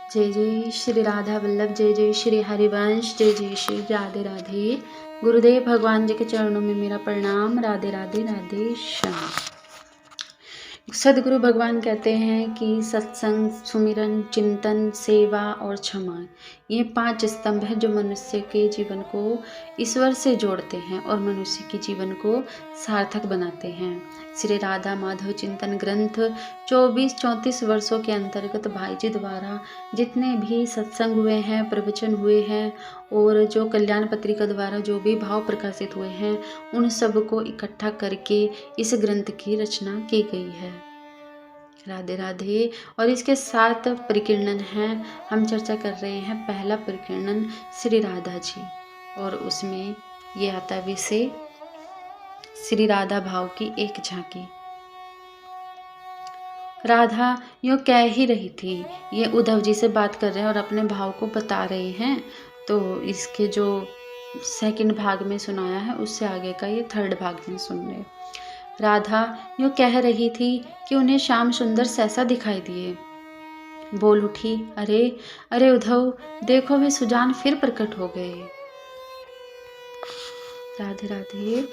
जय जय श्री राधा वल्लभ, जय जय श्री हरिवंश, जय जय श्री राधे राधे। गुरुदेव भगवान जी के चरणों में मेरा प्रणाम। राधे राधे राधे श्याम। सदगुरु भगवान कहते हैं कि सत्संग, सुमिरन, चिंतन, सेवा और क्षमा, ये 5 स्तंभ हैं जो मनुष्य के जीवन को ईश्वर से जोड़ते हैं और मनुष्य के जीवन को सार्थक बनाते हैं। श्री राधा माधव चिंतन ग्रंथ 24-34 वर्षों के अंतर्गत भाई जी द्वारा जितने भी सत्संग हुए हैं, प्रवचन हुए हैं और जो कल्याण पत्रिका द्वारा जो भी भाव प्रकाशित हुए हैं, उन सब को इकट्ठा करके इस ग्रंथ की रचना की गई है। राधे राधे। और इसके 7 परिकीर्णन हैं। हम चर्चा कर रहे हैं पहला परिकीर्णन श्री राधा जी, और उसमें ये आता है विषय श्री राधा भाव की एक झांकी। राधा यूँ कह ही रही थी, ये उद्धव जी से बात कर रहे हैं और अपने भाव को बता रहे हैं। तो इसके जो सेकंड भाग में सुनाया है, उससे आगे का ये थर्ड भाग में सुन रहे। राधा यूँ कह रही थी कि उन्हें श्याम सुंदर सहसा दिखाई दिए। बोल उठी, अरे अरे उद्धव, देखो वे सुजान फिर प्रकट हो गए। राधे राधे।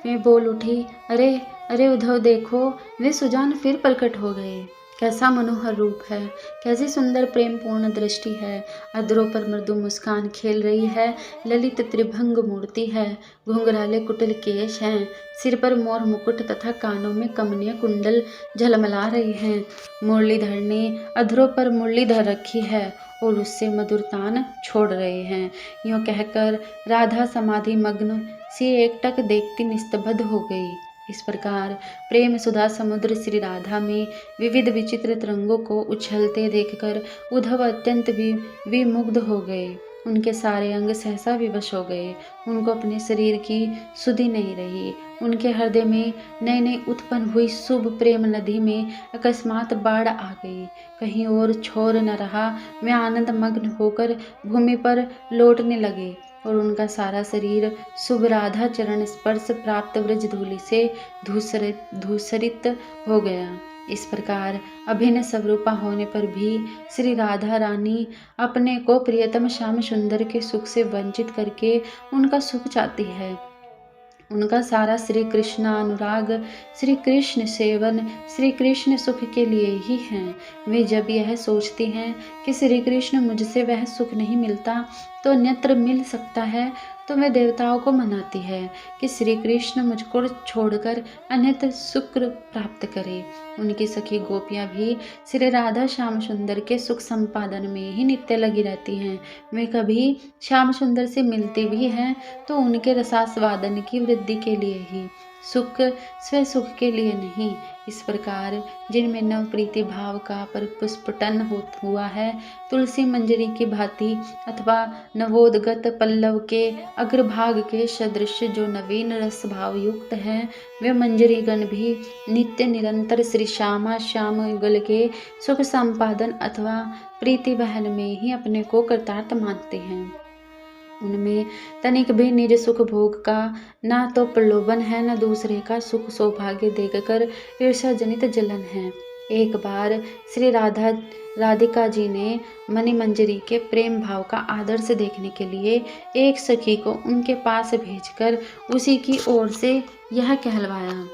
मैं बोल उठी, अरे अरे उद्धव, देखो वे सुजान फिर प्रकट हो गए। कैसा मनोहर रूप है, कैसी सुंदर प्रेम पूर्ण दृष्टि है। अधरों पर मृदु मुस्कान खेल रही है, ललित त्रिभंग मूर्ति है, घुंघराले कुटिल केश हैं, सिर पर मोर मुकुट तथा कानों में कमनीय कुंडल झलमला रहे हैं। मुरलीधर ने अधरों पर मुरली धर रखी है और उससे मधुर तान छोड़ रहे हैं। यूँ कहकर राधा समाधि मग्न सी एकटक देखती निस्तब्ध हो गई। इस प्रकार प्रेम सुधा समुद्र श्री राधा में विविध विचित्र तरंगों को उछलते देखकर उद्धव अत्यंत विमुग्ध हो गए। उनके सारे अंग सहसा विवश हो गए। उनको अपने शरीर की सुधि नहीं रही। उनके हृदय में नई नई उत्पन्न हुई शुभ प्रेम नदी में अकस्मात बाढ़ आ गई। कहीं और छोर न रहा। वे आनंद मग्न होकर भूमि पर लौटने लगे और उनका सारा शरीर शुभ राधा चरण स्पर्श प्राप्त व्रज धूलि से धूसरित हो गया। इस प्रकार अभिन्न स्वरूपा होने पर भी श्री राधा रानी अपने को प्रियतम श्याम सुंदर के सुख से वंचित करके उनका सुख चाहती है। उनका सारा श्री कृष्ण अनुराग, श्री कृष्ण सेवन, श्री कृष्ण सुख के लिए ही हैं। वे जब यह सोचती हैं कि श्री कृष्ण मुझसे वह सुख नहीं मिलता तो अन्यत्र मिल सकता है, तो वे देवताओं को मनाती है कि श्री कृष्ण मुझको छोड़कर अन्यत्र सुख प्राप्त करे। उनकी सखी गोपियाँ भी श्री राधा श्याम सुंदर के सुख संपादन में ही नित्य लगी रहती हैं। वे कभी श्याम सुंदर से मिलती भी हैं तो उनके रसास्वादन की वृद्धि के लिए ही, सुख स्व सुख के लिए नहीं। इस प्रकार जिनमें नव प्रीति भाव का परिपुष्पटन हुआ है, तुलसी मंजरी की भांति अथवा नवोदगत पल्लव के अग्रभाग के सदृश जो नवीन रस भाव युक्त हैं, वे मंजरी गण भी नित्य निरंतर श्री श्यामा श्याम युगल के सुख संपादन अथवा प्रीति बहन में ही अपने को कृतार्थ मानते हैं। उनमें तनिक भी निज सुख भोग का ना तो प्रलोभन है, न दूसरे का सुख सौभाग्य देखकर ईर्ष्या जनित जलन है। एक बार श्री राधिका जी ने मणि मंजरी के प्रेम भाव का आदर्श देखने के लिए एक सखी को उनके पास भेजकर उसी की ओर से यह कहलवाया,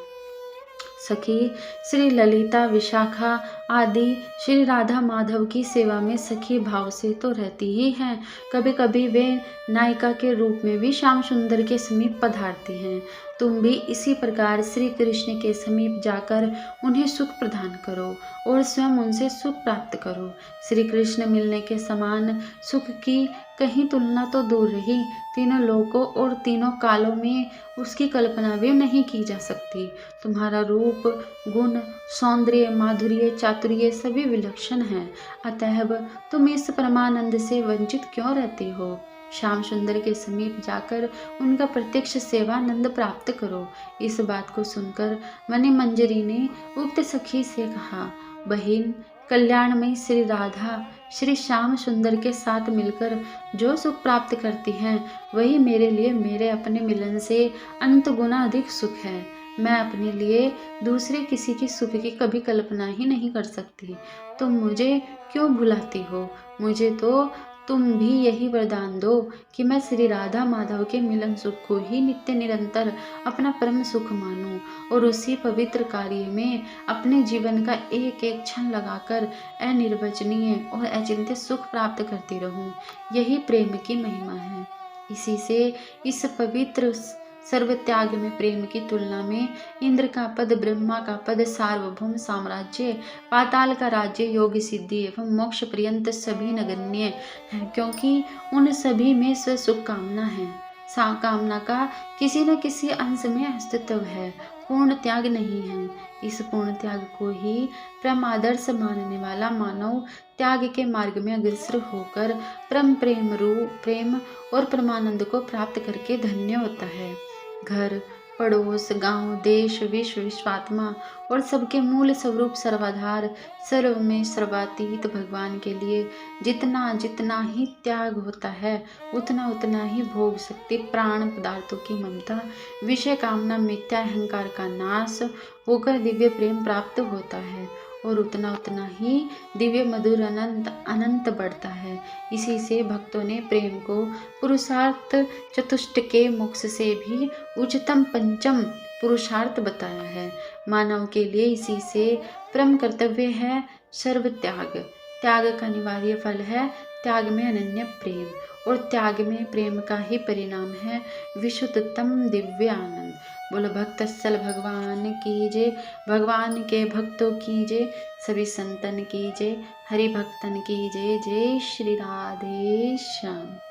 सखी श्री ललिता, विशाखा आदि श्री राधा माधव की सेवा में सखी भाव से तो रहती ही हैं, कभी कभी वे नायिका के रूप में भी श्याम सुंदर के समीप पधारती हैं। तुम भी इसी प्रकार श्री कृष्ण के समीप जाकर उन्हें सुख प्रदान करो और स्वयं उनसे सुख प्राप्त करो। श्री कृष्ण मिलने के समान सुख की कहीं तुलना तो दूर रही, तीनों लोकों और तीनों कालों में उसकी कल्पना भी नहीं की जा सकती। तुम्हारा रूप, गुण, सौंदर्य, माधुर्य, चातुर्य सभी विलक्षण हैं, अतएव तुम इस परमानंद से वंचित क्यों रहती हो? श्याम सुंदर के समीप जाकर उनका प्रत्यक्ष सेवानंद प्राप्त करो। इस बात को सुनकर मणि मंजरी ने उक्त सखी से कहा, बहिन, कल्याणमयी श्री राधा श्री श्याम सुंदर के साथ मिलकर जो सुख प्राप्त करती हैं, वही मेरे लिए मेरे अपने मिलन से अनंत गुना अधिक सुख है। मैं अपने लिए दूसरे किसी की सुख की कभी कल्पना ही नहीं कर सकती। तुम मुझे क्यों भुलाती हो? मुझे तो तुम भी यही वरदान दो कि मैं श्री राधा माधव के मिलन सुख को ही नित्य निरंतर अपना परम सुख मानूं और उसी पवित्र कार्य में अपने जीवन का एक एक क्षण लगाकर अनिर्वचनीय और अचिंत्य सुख प्राप्त करती रहूं। यही प्रेम की महिमा है। इसी से इस पवित्र सर्व त्याग में प्रेम की तुलना में इंद्र का पद, ब्रह्मा का पद, सार्वभौम साम्राज्य, पाताल का राज्य, योग सिद्धि एवं मोक्ष पर्यंत सभी नगण्य है, क्योंकि उन सभी में स्वसुख कामना है। कामना का किसी न किसी अंश में अस्तित्व है, पूर्ण त्याग नहीं है। इस पूर्ण त्याग को ही परम आदर्श मानने वाला मानव त्याग के मार्ग में अग्रसर होकर परम प्रेम और परमानंद को प्राप्त करके धन्य होता है। घर, पड़ोस, गांव, देश, विश्व, विश्वात्मा और सबके मूल स्वरूप सर्वाधार, सर्व में सर्वातीत भगवान के लिए जितना जितना ही त्याग होता है, उतना उतना ही भोग शक्ति, प्राण पदार्थों की ममता, विषय कामना, मिथ्या अहंकार का नाश होकर दिव्य प्रेम प्राप्त होता है और उतना उतना ही दिव्य मधुर अनंत अनंत बढ़ता है। इसी से भक्तों ने प्रेम को पुरुषार्थ चतुष्ट के मोक्ष से भी उच्चतम पंचम पुरुषार्थ बताया है। मानव के लिए इसी से परम कर्तव्य है सर्व त्याग। त्याग का अनिवार्य फल है त्याग में अनन्य प्रेम और त्याग में प्रेम का ही परिणाम है विशुद्धतम दिव्य आनंद। बोलो भक्तस्थल भगवान की जय, भगवान के भक्तों की जय, सभी संतन की जय, हरि भक्तन की जय। जय श्री राधे श्याम।